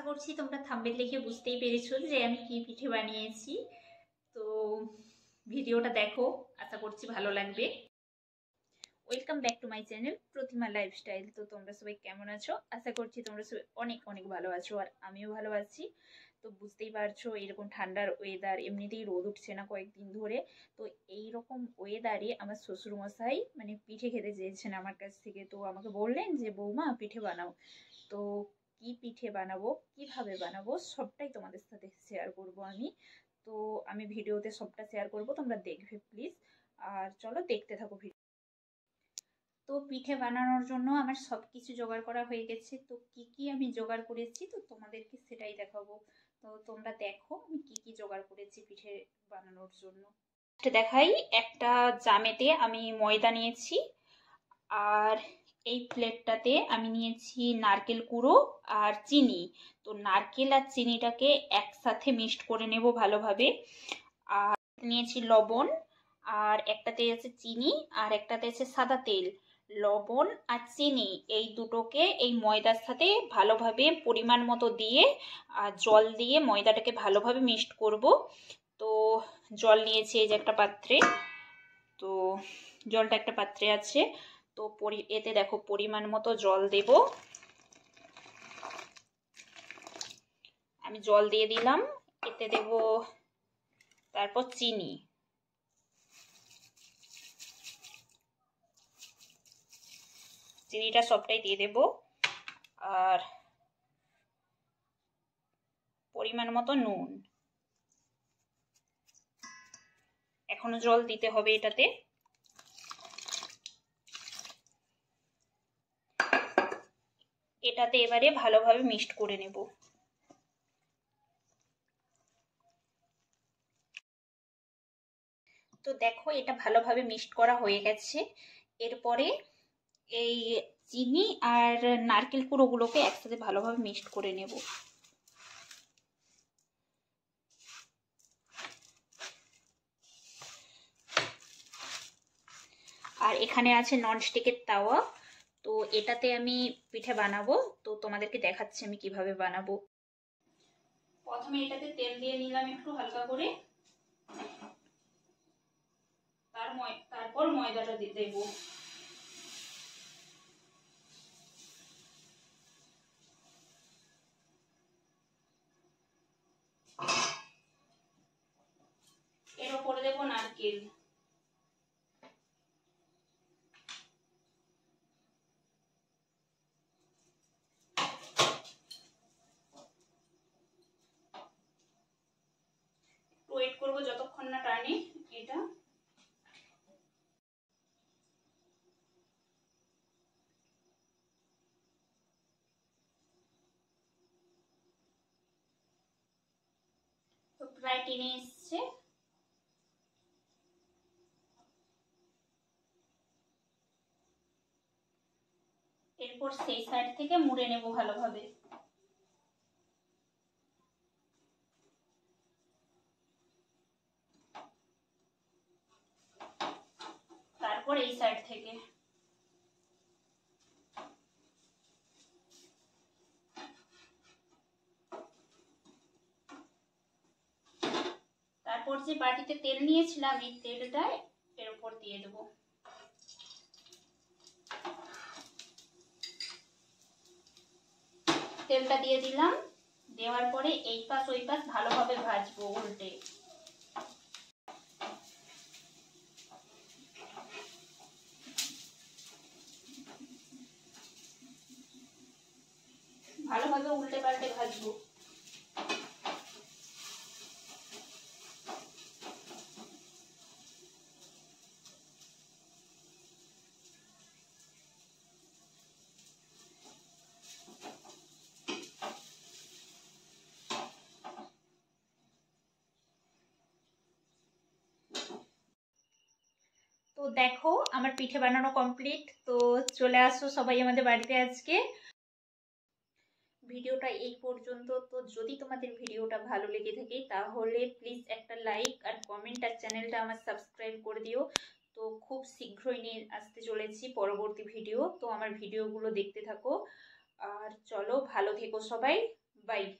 করছি তোমরা থাম্বনেল দেখে বুঝতেই পেরেছো যে আমি কি পিঠে বানিয়েছি। তো ভিডিওটা দেখো, আশা করছি ভালো লাগবে। Welcome back to my channel Pratima lifestyle. তো তোমরা সবাই কেমন আছো? আশা করছি তোমরা সবাই অনেক অনেক ভালো আছো, আর আমিও ভালো আছি। তো বুঝতেই পারছো এরকম ঠান্ডার ওয়েদার, এমনিতেই রোদ উঠছে না কয়েকদিন ধরে। তো এইরকম ওয়েদারে আমার শ্বশুরমশাই মানে পিঠে খেতে চেয়েছেন আমার কাছ থেকে। তো আমাকে বললেন যে বৌমা পিঠে বানাও। তো কি পিঠে বানাবো, কিভাবে বানাবো, সবটাই তোমাদের সাথে শেয়ার করব আমি। তো আমি ভিডিওতে সবটা শেয়ার করব, তোমরা দেখবে প্লিজ। আর চলো দেখতে থাকো ভিডিও। তো পিঠে বানানোর জন্য আমার সব কিছু জোগাড় করা হয়ে গেছে। তো কি কি আমি জোগাড় করেছি তো তোমাদেরকে সেটাই দেখাবো। তো তোমরা দেখো আমি কি কি জোগাড় করেছি পিঠে বানানোর জন্য। দেখাই, একটা জামেতে আমি ময়দা নিয়েছি, আর এই প্লেটটাতে আমি নিয়েছি নারকেল কুড়ো আর চিনি। তো নারকেল আর চিনিটাকে একসাথে মিক্সড করে নেব ভালোভাবে। আর নিয়েছি লবণ, আর একটাতে আছে চিনি আর একটাতে আছে সাদা তেল। লবণ আর চিনি এই দুটোকে এই ময়দার সাথে ভালোভাবে পরিমাণ মতো দিয়ে আর জল দিয়ে ময়দাটাকে ভালোভাবে মিক্সড করব। তো জল নিয়েছি এই যে একটা পাত্রে। তো জলটা একটা পাত্রে আছে। তো এতে দেখো পরিমাণ মতো জল দেব। আমি জল দিয়ে দিলাম, এতে দেব তারপর চিনি। চিনিটা সবটাই দিয়ে দেব, আর পরিমাণ মতো নুন। এখনো জল দিতে হবে এটাতে। এটাতে এবারে ভালোভাবে মিক্সড করে নেব। তো দেখো এটা ভালোভাবে মিক্সড করা হয়ে গেছে। এরপরে এই চিনি আর নারকেল কুড়োগুলোকে একসাথে ভালোভাবে মিক্সড করে নেব। আর এখানে আছে ননস্টিকের তাওয়া। তো এটাতে আমি পিঠে বানাবো, তো তোমাদেরকে দেখাচ্ছি আমি কিভাবে বানাবো। প্রথমে এটাতে তেল দিয়ে নিলাম একটু হালকা করে, তারপর ময়দাটা দিয়ে দেবো। এর উপরে দেবো নারকেল। ওয়েট করবো যতক্ষণ না টানে এটা। তো প্রায় টেনে এসছে। এরপর সেই সাইড থেকে মুড়ে নেব ভালোভাবে। তারপর এই সাইড থেকে। তারপর যে বাটিতে তেল নিয়েছিলাম এই তেলটা এর উপর দিয়ে দেবো। তেলটা দিয়ে দিলাম, দেওয়ার পরে এই পাশ ওই পাশ ভালোভাবে ভাজবো উল্টে। ভালোভাবে উল্টে পাল্টে ভাজবো। তো দেখো আমার পিঠে বানানো কমপ্লিট। তো চলে আসো সবাই আমাদের বাড়িতে আজকে। ভিডিওটা এই পর্যন্ত। তো যদি তোমাদের ভিডিওটা ভালো লেগে থাকে তাহলে প্লিজ একটা লাইক আর কমেন্ট আর চ্যানেলটা আমার সাবস্ক্রাইব করে দিও। তো খুব শীঘ্রই নিয়ে আসতে চলেছি পরবর্তী ভিডিও। তো আমার ভিডিওগুলো দেখতে থাকো। আর চলো ভালো থেকো সবাই। বাই।